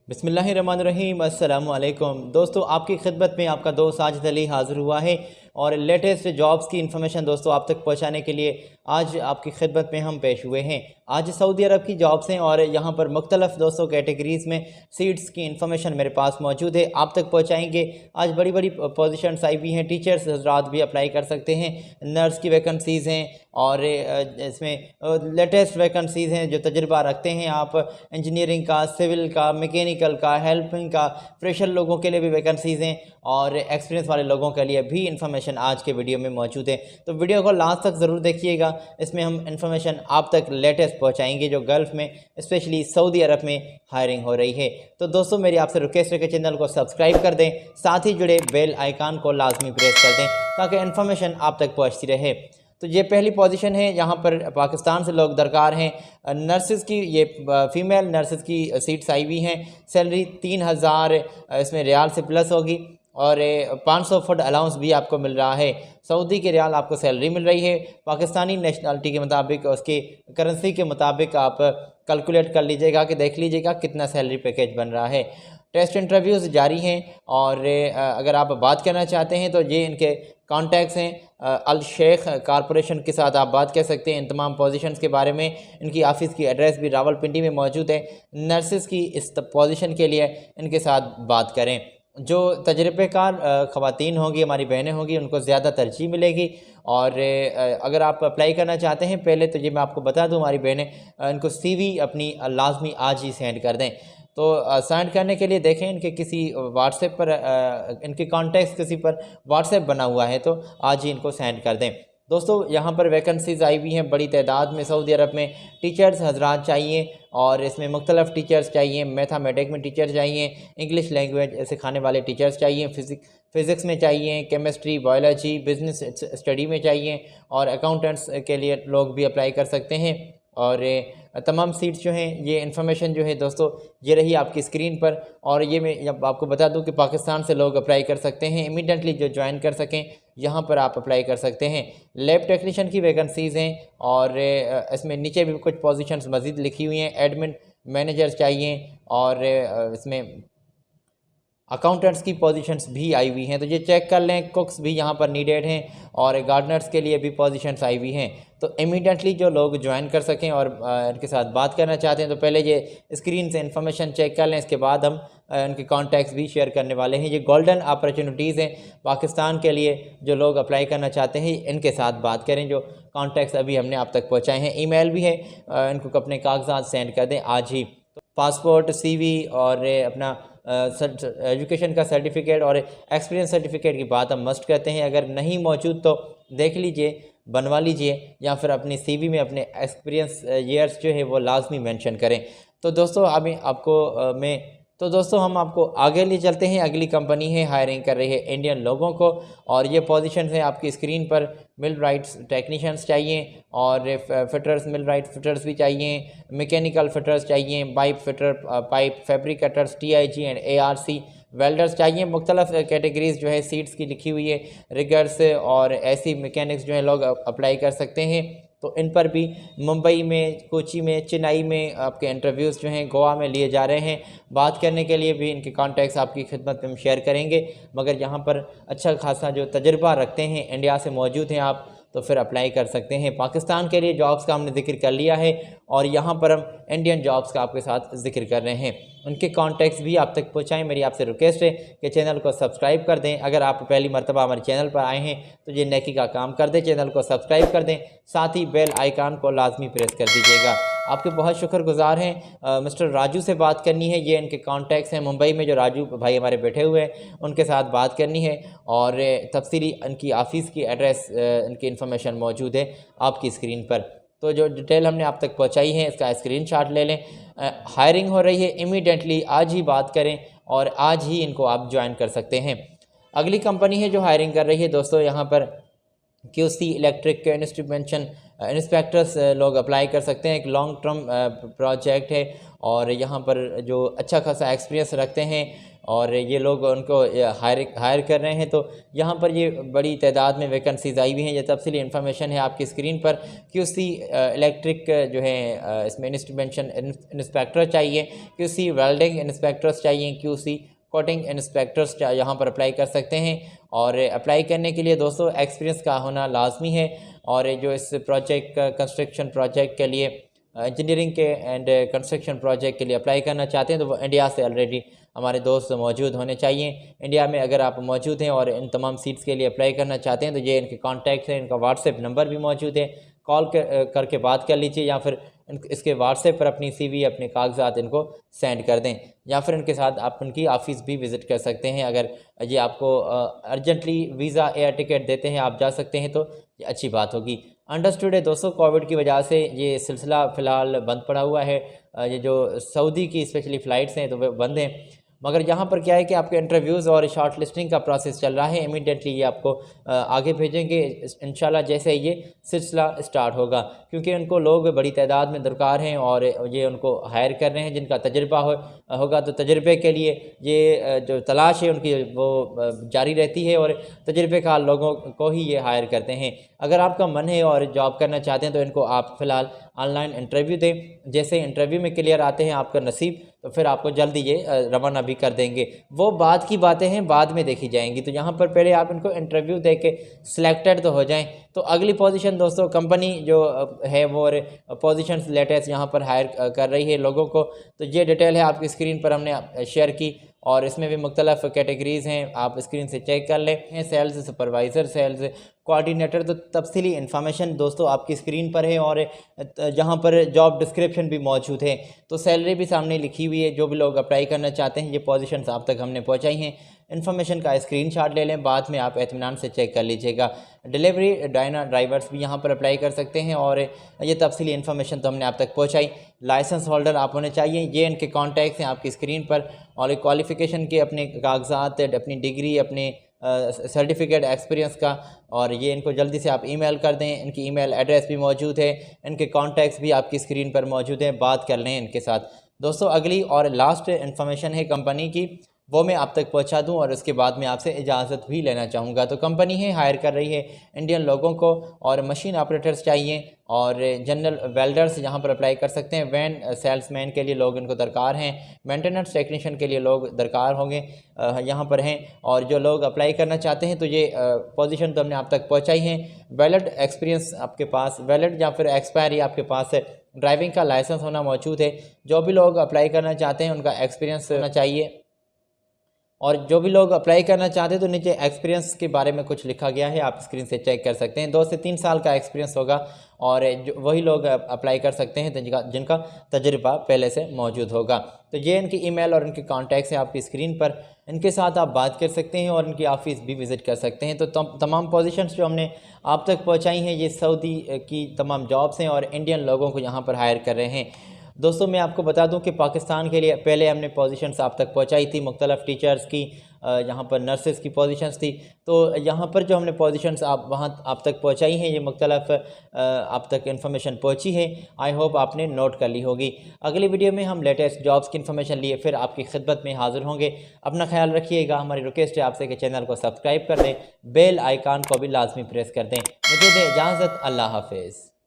बिस्मिल्लाहिर्रहमानिर्रहीम अस्सलाम वालेकुम दोस्तों, आपकी खिदमत में आपका दोस्त साजिद अली हाज़िर हुआ है और लेटेस्ट जॉब्स की इन्फॉर्मेशन दोस्तों आप तक पहुंचाने के लिए आज आपकी खिदमत में हम पेश हुए हैं। आज सऊदी अरब की जॉब्स हैं और यहां पर मुख्तलिफ दोस्तों कैटेगरीज़ में सीट्स की इन्फॉर्मेशन मेरे पास मौजूद है, आप तक पहुंचाएंगे। आज बड़ी बड़ी पोजीशंस आई हुई हैं, टीचर्स हजरात भी अप्लाई कर सकते हैं, नर्स की वैकेंसीज़ हैं और इसमें लेटेस्ट वैकेंसीज़ हैं जो तजुर्बा रखते हैं आप इंजीनियरिंग का, सिविल का, मैकेनिकल का, हेल्पिंग का, फ्रेशर लोगों के लिए भी वैकेंसीज़ हैं और एक्सपीरियंस वाले लोगों के लिए भी इन्फॉर्मेशन आज के वीडियो में मौजूद है। तो वीडियो को लास्ट तक ज़रूर देखिएगा, इसमें हम इन्फॉर्मेशन आप तक लेटेस्ट पहुंचाएंगे जो गल्फ़ में स्पेशली सऊदी अरब में हायरिंग हो रही है। तो दोस्तों मेरी आपसे रिक्वेस्ट है कि चैनल को सब्सक्राइब कर दें, साथ ही जुड़े बेल आइकान को लाजमी प्रेस कर दें ताकि इन्फॉर्मेशन आप तक पहुँचती रहे। तो ये पहली पोजीशन है, यहाँ पर पाकिस्तान से लोग दरकार हैं। नर्सेज़ की ये फ़ीमेल नर्सेज़ की सीट्स आई हुई हैं। सैलरी 3000 इसमें रियाल से प्लस होगी और 500 फुड अलाउंस भी आपको मिल रहा है। सऊदी के रियाल आपको सैलरी मिल रही है, पाकिस्तानी नेशनलिटी के मुताबिक उसकी करेंसी के मुताबिक आप कैलकुलेट कर लीजिएगा कि देख लीजिएगा कितना सैलरी पैकेज बन रहा है। टेस्ट इंटरव्यूज़ जारी हैं और अगर आप बात करना चाहते हैं तो ये इनके कॉन्टैक्ट्स हैं। अल शेख कारपोरेशन के साथ आप बात कर सकते हैं इन तमाम पोजीशंस के बारे में। इनकी ऑफ़िस की एड्रेस भी रावलपिंडी में मौजूद है। नर्सेज़ की इस पोजीशन के लिए इनके साथ बात करें। जो तजर्बेकार ख़वातीन होंगी, हमारी बहनें होंगी, उनको ज़्यादा तरजीह मिलेगी। और अगर आप अप्लाई करना चाहते हैं पहले तो ये मैं आपको बता दूं, हमारी बहनें इनको CV अपनी लाजमी आज ही सेंड कर दें। तो सेंड करने के लिए देखें इनके किसी व्हाट्सएप पर इनके कॉन्टैक्ट्स किसी पर व्हाट्सएप बना हुआ है तो आज ही इनको सेंड कर दें। दोस्तों यहाँ पर वैकेंसीज़ आई हुई हैं बड़ी तादाद में। सऊदी अरब में टीचर्स हजरात चाहिए और इसमें मुख्तलिफ टीचर्स चाहिए। मैथमेटिक्स में टीचर चाहिए, इंग्लिश लैंग्वेज सिखाने वाले टीचर्स चाहिए, फ़िज़िक्स में चाहिए, केमिस्ट्री, बायोलॉजी, बिज़नेस स्टडी में चाहिए और अकाउंटेंट्स के लिए लोग भी अप्लाई कर सकते हैं। और तमाम सीट्स जो हैं, ये इन्फॉर्मेशन जो है दोस्तों ये रही आपकी स्क्रीन पर। और ये मैं आपको बता दूं कि पाकिस्तान से लोग अप्लाई कर सकते हैं, इमीडिएटली जो ज्वाइन कर सकें यहाँ पर आप अप्लाई कर सकते हैं। लैब टेक्नीशियन की वैकेंसीज़ हैं और इसमें नीचे भी कुछ पोजीशंस मज़ीद लिखी हुई हैं। एडमिन मैनेजर्स चाहिए और इसमें अकाउंटेंट्स की पोजीशंस भी आई हुई हैं, तो ये चेक कर लें। कुक्स भी यहाँ पर नीडेड हैं और गार्डनर्स के लिए भी पोजीशंस आई हुई हैं। तो इमीडिएटली जो लोग ज्वाइन कर सकें और इनके साथ बात करना चाहते हैं तो पहले ये स्क्रीन से इन्फॉर्मेशन चेक कर लें, इसके बाद हम इनके कॉन्टैक्ट्स भी शेयर करने वाले हैं। ये गोल्डन अपॉर्चुनिटीज़ हैं पाकिस्तान के लिए, जो लोग अप्लाई करना चाहते हैं इनके साथ बात करें। जो कॉन्टैक्ट्स अभी हमने आप तक पहुँचाए हैं, ईमेल भी है, इनको अपने कागजात सेंड कर दें आज ही। पासपोर्ट, CV और अपना एजुकेशन का सर्टिफिकेट और एक्सपीरियंस सर्टिफिकेट की बात हम मस्ट करते हैं। अगर नहीं मौजूद तो देख लीजिए, बनवा लीजिए या फिर अपनी CV में अपने एक्सपीरियंस ईयर्स जो है वो लाजमी मेंशन करें। तो दोस्तों हम आपको आगे ले चलते हैं। अगली कंपनी है, हायरिंग कर रही है इंडियन लोगों को और ये पोजीशंस हैं आपकी स्क्रीन पर। मिलराइट्स टेक्नीशियंस चाहिए और फिटर्स, मिलराइट फिटर्स भी चाहिए, मैकेनिकल फिटर्स चाहिए, pipe fitter, pipe fabricators, TIG and ARC welders चाहिए। मुख्तलिफ कैटेगरीज़ जो है सीट्स की लिखी हुई है। रिगर्स और ऐसी मैकेनिक्स जो है लोग अप्लाई कर सकते हैं। तो इन पर भी मुंबई में, कोची में, चेन्नई में आपके इंटरव्यूज़ जो हैं गोवा में लिए जा रहे हैं। बात करने के लिए भी इनके कॉन्टैक्ट्स आपकी खिदमत में हम शेयर करेंगे। मगर यहाँ पर अच्छा खासा जो तजर्बा रखते हैं, इंडिया से मौजूद हैं आप, तो फिर अप्लाई कर सकते हैं। पाकिस्तान के लिए जॉब्स का हमने जिक्र कर लिया है और यहाँ पर हम इंडियन जॉब्स का आपके साथ जिक्र कर रहे हैं। उनके कॉन्टैक्ट्स भी आप तक पहुँचाएँ। मेरी आपसे रिक्वेस्ट है कि चैनल को सब्सक्राइब कर दें। अगर आप पहली मरतबा हमारे चैनल पर आए हैं तो ये नेकी का काम कर दें, चैनल को सब्सक्राइब कर दें, साथ ही बेल आइकान को लाजमी प्रेस कर दीजिएगा। आपके बहुत शुक्रगुजार हैं। मिस्टर राजू से बात करनी है, ये इनके कॉन्टैक्ट्स हैं। मुंबई में जो राजू भाई हमारे बैठे हुए हैं उनके साथ बात करनी है और तफसीली इनकी ऑफ़िस की एड्रेस, इनकी इन्फॉर्मेशन मौजूद है आपकी स्क्रीन पर। तो जो डिटेल हमने आप तक पहुंचाई है इसका स्क्रीनशॉट ले लें। हायरिंग हो रही है, इमीडिएटली आज ही बात करें और आज ही इनको आप ज्वाइन कर सकते हैं। अगली कंपनी है जो हायरिंग कर रही है दोस्तों, यहाँ पर QC इलेक्ट्रिक इंस्पेक्टर्स लोग अप्लाई कर सकते हैं। एक लॉन्ग टर्म प्रोजेक्ट है और यहाँ पर जो अच्छा खासा एक्सपीरियंस रखते हैं और ये लोग उनको हायर कर रहे हैं। तो यहाँ पर ये बड़ी तादाद में वैकेंसीज आई हुई हैं। ये तफसीली इन्फॉर्मेशन है आपकी स्क्रीन पर। QC इलेक्ट्रिक जो है इसमें इंस्ट्रूमेंटेशन इंस्पेक्टर चाहिए, QC वेल्डिंग इंस्पेक्टर्स चाहिए, QC कोटिंग इंस्पेक्टर्स यहाँ पर अप्लाई कर सकते हैं। और अप्लाई करने के लिए दोस्तों एक्सपीरियंस का होना लाजमी है। और जो इस प्रोजेक्ट का कंस्ट्रक्शन प्रोजेक्ट के लिए इंजीनियरिंग के एंड कंस्ट्रक्शन प्रोजेक्ट के लिए अप्लाई करना चाहते हैं तो वो इंडिया से ऑलरेडी हमारे दोस्त मौजूद होने चाहिए। इंडिया में अगर आप मौजूद हैं और इन तमाम सीट्स के लिए अप्लाई करना चाहते हैं तो ये इनके कॉन्टैक्ट हैं, इनका व्हाट्सएप नंबर भी मौजूद है, कॉल करके बात कर लीजिए या फिर इसके व्हाट्सएप पर अपनी CV अपने कागजात इनको सेंड कर दें, या फिर इनके साथ आप उनकी ऑफ़िस भी विज़िट कर सकते हैं। अगर ये आपको अर्जेंटली वीज़ा एयर टिकट देते हैं, आप जा सकते हैं तो ये अच्छी बात होगी। अंडरस्टूड है दोस्तों, कोविड की वजह से ये सिलसिला फ़िलहाल बंद पड़ा हुआ है। ये जो सऊदी की स्पेशली फ़्लाइट्स हैं तो वे बंद हैं, मगर यहाँ पर क्या है कि आपके इंटरव्यूज़ और शॉर्ट लिस्टिंग का प्रोसेस चल रहा है। इमीडिएटली ये आपको आगे भेजेंगे इंशाल्लाह जैसे ये सिलसिला स्टार्ट होगा, क्योंकि उनको लोग बड़ी तादाद में दरकार हैं और ये उनको हायर कर रहे हैं जिनका तजर्बा होगा। तो तजर्बे के लिए ये जो तलाश है उनकी वो जारी रहती है और तजर्बेकार लोगों को ही ये हायर करते हैं। अगर आपका मन है और जॉब करना चाहते हैं तो इनको आप फ़िलहाल ऑनलाइन इंटरव्यू दें। जैसे इंटरव्यू में क्लियर आते हैं आपका नसीब तो फिर आपको जल्दी ये रवाना भी कर देंगे। वो बाद की बातें हैं, बाद में देखी जाएंगी। तो यहाँ पर पहले आप इनको इंटरव्यू दे के सिलेक्टेड तो हो जाएं। तो अगली पोजीशन दोस्तों, कंपनी जो है वो पोजीशंस लेटेस्ट यहाँ पर हायर कर रही है लोगों को। तो ये डिटेल है आपकी स्क्रीन पर हमने शेयर की और इसमें भी मुख्तलिफ कैटेगरीज़ हैं, आप स्क्रीन से चेक कर लें। सेल्स सुपरवाइज़र, सेल्स कोऑर्डिनेटर, तो तफसीली इन्फॉर्मेशन दोस्तों आपकी स्क्रीन पर है और जहाँ पर जॉब डिस्क्रिप्शन भी मौजूद है। तो सैलरी भी सामने लिखी हुई है। जो भी लोग अप्लाई करना चाहते हैं ये पोजीशंस आप तक हमने पहुँचाई हैं। इन्फॉर्मेशन का स्क्रीनशॉट ले लें, बाद में आप इत्मीनान से चेक कर लीजिएगा। डिलीवरी ड्राइवर्स भी यहाँ पर अप्लाई कर सकते हैं और ये तफसीली इन्फॉर्मेशन तो हमने आप तक पहुँचाई। लाइसेंस होल्डर आप होने चाहिए, ये इनके कॉन्टैक्ट्स हैं आपकी स्क्रीन पर। और क्वालिफ़िकेशन के अपने कागजात, अपनी डिग्री, अपने सर्टिफिकेट एक्सपीरियंस का, और ये इनको जल्दी से आप ईमेल कर दें। इनकी ईमेल एड्रेस भी मौजूद है, इनके कॉन्टैक्ट्स भी आपकी स्क्रीन पर मौजूद हैं, बात कर लें इनके साथ। दोस्तों अगली और लास्ट इन्फॉर्मेशन है कंपनी की, वो मैं आप तक पहुंचा दूं और उसके बाद मैं आपसे इजाज़त भी लेना चाहूँगा। तो कंपनी है हायर कर रही है इंडियन लोगों को और मशीन ऑपरेटर्स चाहिए और जनरल वेल्डर्स यहाँ पर अप्लाई कर सकते हैं। वैन सेल्समैन के लिए लोग इनको दरकार हैं, मेंटेनेंस टेक्नीशियन के लिए लोग दरकार होंगे यहाँ पर हैं। और जो लोग अप्लाई करना चाहते हैं तो ये पोजीशन तो हमने आप तक पहुँचाई हैं। वैलिड एक्सपीरियंस आपके पास, वैलिड या फिर एक्सपायरी आपके पास है, ड्राइविंग का लाइसेंस होना मौजूद है। जो भी लोग अप्लाई करना चाहते हैं उनका एक्सपीरियंस होना चाहिए। और जो भी लोग अप्लाई करना चाहते हैं तो नीचे एक्सपीरियंस के बारे में कुछ लिखा गया है, आप स्क्रीन से चेक कर सकते हैं। 2 से 3 साल का एक्सपीरियंस होगा और वही लोग अप्लाई कर सकते हैं जिनका तजुर्बा पहले से मौजूद होगा। तो ये इनकी ईमेल और इनके कॉन्टैक्ट्स हैं आपकी स्क्रीन पर, इनके साथ आप बात कर सकते हैं और इनकी ऑफ़िस भी विज़िट कर सकते हैं। तो तमाम पोजीशंस जो हमने आप तक पहुँचाई हैं ये सऊदी की तमाम जॉब्स हैं और इंडियन लोगों को यहाँ पर हायर कर रहे हैं। दोस्तों मैं आपको बता दूं कि पाकिस्तान के लिए पहले हमने पोजीशंस आप तक पहुंचाई थी, मुख्तलिफ टीचर्स की, यहाँ पर नर्सेस की पोजीशंस थी। तो यहाँ पर जो हमने पोजीशंस वहाँ आप तक पहुंचाई हैं ये मुख्तलिफ आप तक इन्फॉर्मेशन पहुंची है। आई होप आपने नोट कर ली होगी। अगली वीडियो में हम लेटेस्ट जॉब्स की इन्फॉर्मेशन लिए फिर आपकी खिदमत में हाजिर होंगे। अपना ख्याल रखिएगा। हमारी रिक्वेस्ट है आपसे कि चैनल को सब्सक्राइब कर दें, बेल आइकान को भी लाजमी प्रेस कर दें। मुझे दें इजाज़त, अल्लाह हाफिज़।